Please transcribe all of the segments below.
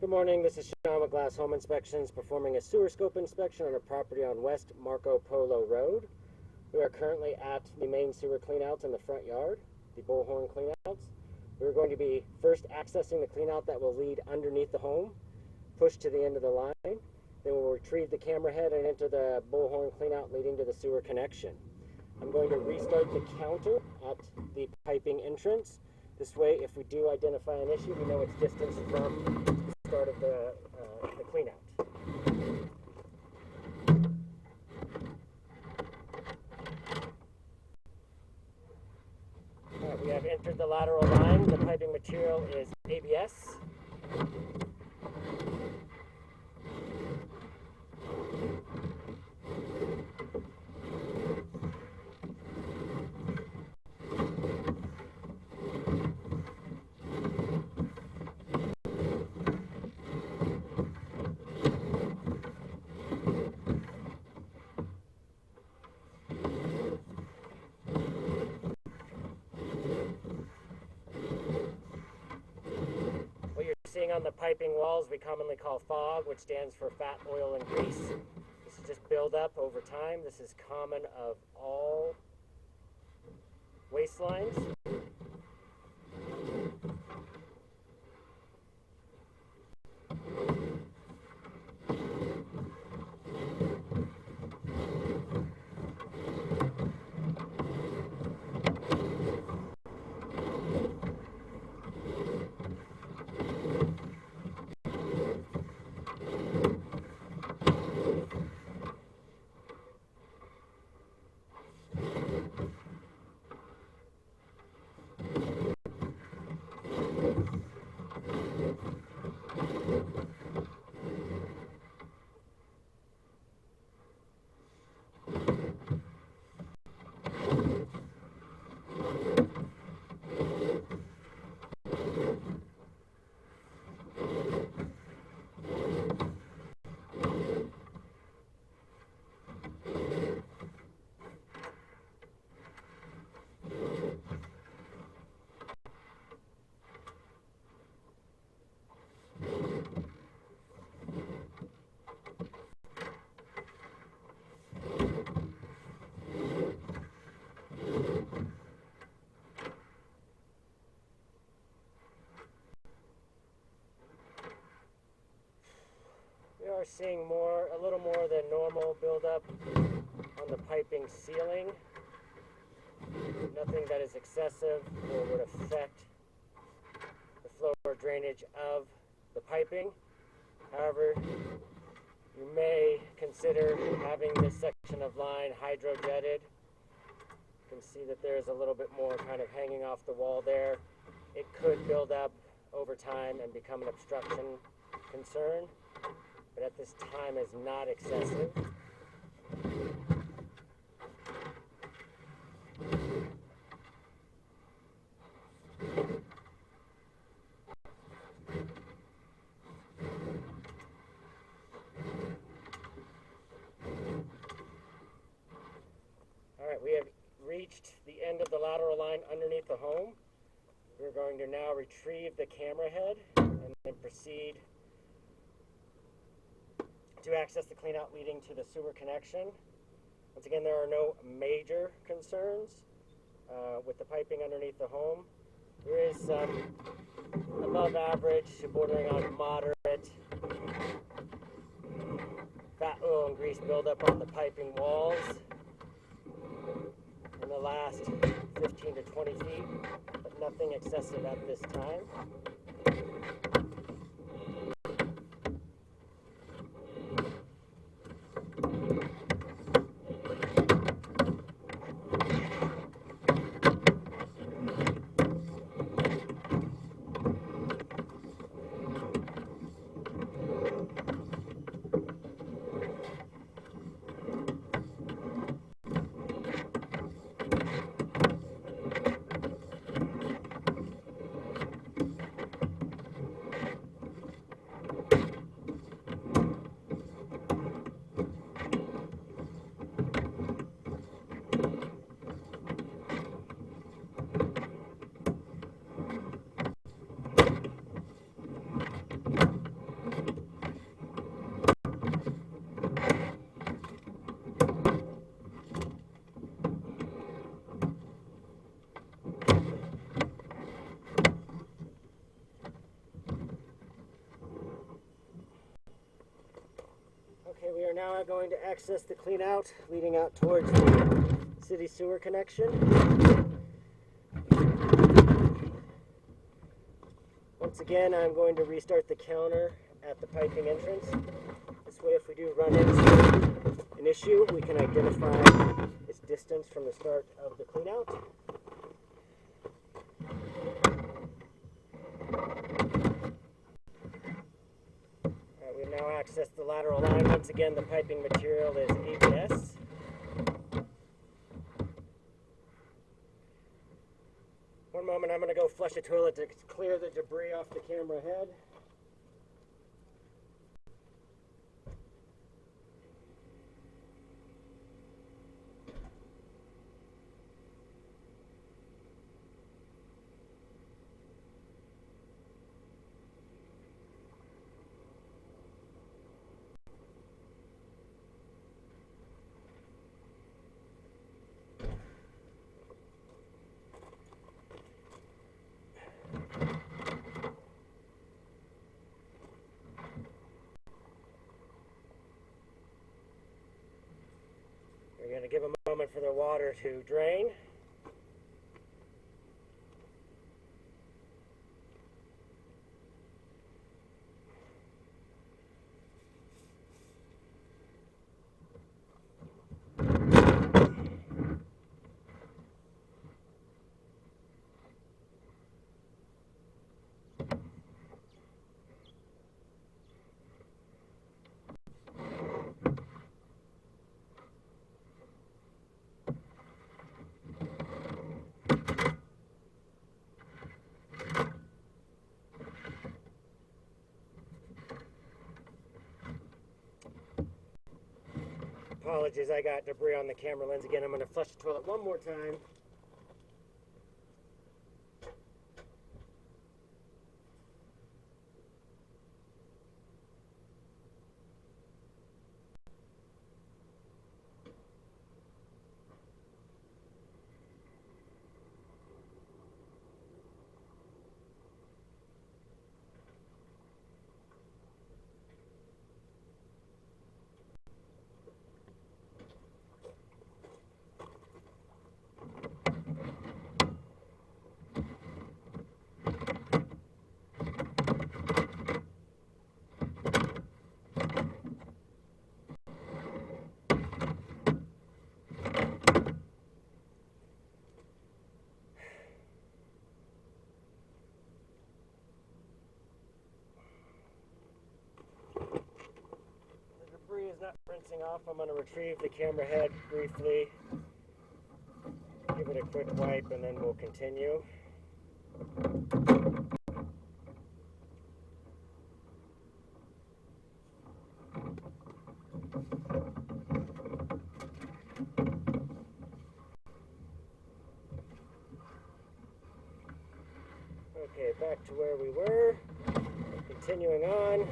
Good morning, this is Sean with Glass Home Inspections performing a sewer scope inspection on a property on West Marco Polo Road. We are currently at the main sewer cleanouts in the front yard, the bullhorn cleanouts. We're going to be first accessing the cleanout that will lead underneath the home, push to the end of the line, then we'll retrieve the camera head and enter the bullhorn cleanout leading to the sewer connection. I'm going to restart the counter at the piping entrance. This way, if we do identify an issue, we know its distance from the start of the cleanout. All right, we have entered the lateral line. The piping material is ABS. Seeing on the piping walls we commonly call fog, which stands for fat, oil, and grease. This is just buildup over time. This is common of all waste lines. We are seeing a little more than normal buildup on the piping ceiling. Nothing that is excessive or would affect the flow or drainage of the piping. However, you may consider having this section of line hydro-jetted. You can see that there's a little bit more kind of hanging off the wall there. It could build up over time and become an obstruction concern, but at this time is not excessive. All right, we have reached the end of the lateral line underneath the home. We're going to now retrieve the camera head and then proceed to access the cleanout leading to the sewer connection. Once again, there are no major concerns with the piping underneath the home. There is some above average to bordering on moderate fat, oil, and grease buildup on the piping walls in the last 15 to 20 feet, but nothing excessive at this time. access the clean out leading out towards the city sewer connection. Once again, I'm going to restart the counter at the piping entrance. This way, if we do run into an issue, we can identify its distance from the start of the clean out. We've now accessed the lateral line. Once again, the piping material is ABS. One moment, I'm going to go flush a toilet to clear the debris off the camera head. We're going to give a moment for the water to drain. Apologies, I got debris on the camera lens again. I'm going to flush the toilet one more time. Is not rinsing off. I'm going to retrieve the camera head briefly, give it a quick wipe, and then we'll continue. Okay, back to where we were. Continuing on.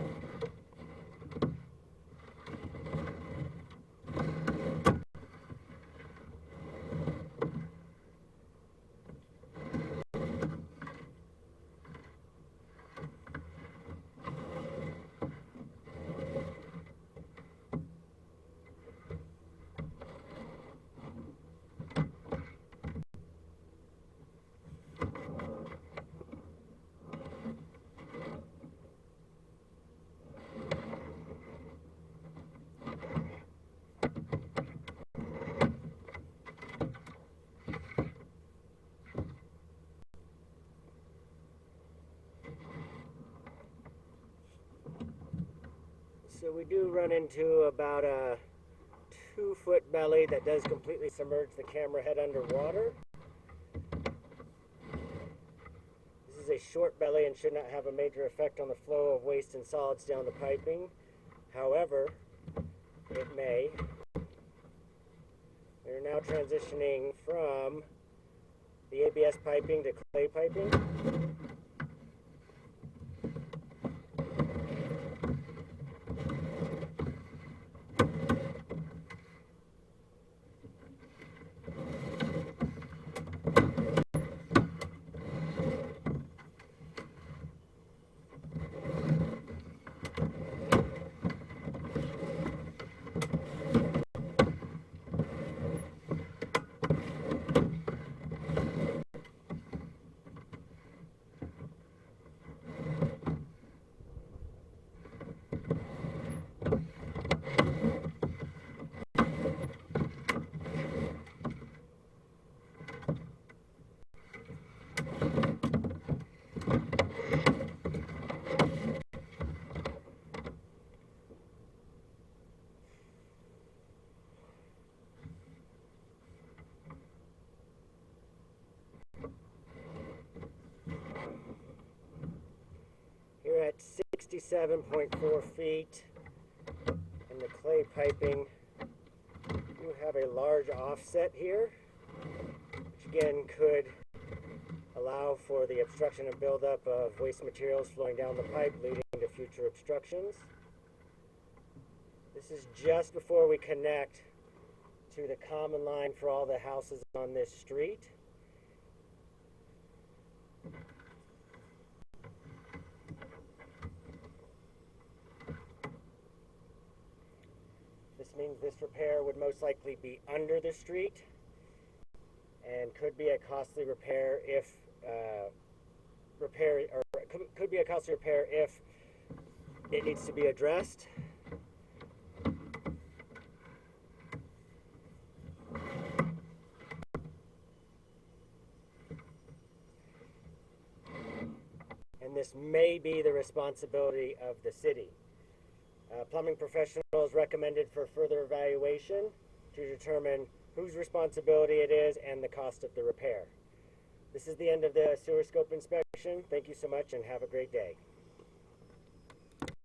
So we do run into about a 2-foot belly that does completely submerge the camera head underwater. This is a short belly and should not have a major effect on the flow of waste and solids down the piping. However, it may. We're now transitioning from the ABS piping to clay piping. 67.4 feet, and the clay piping, you have a large offset here, which again could allow for the obstruction and buildup of waste materials flowing down the pipe, leading to future obstructions. This is just before we connect to the common line for all the houses on this street. This means this repair would most likely be under the street and could be a costly repair if could be a costly repair if it needs to be addressed. And this may be the responsibility of the city. Plumbing professionals recommended for further evaluation to determine whose responsibility it is and the cost of the repair. This is the end of the sewer scope inspection. Thank you so much and have a great day.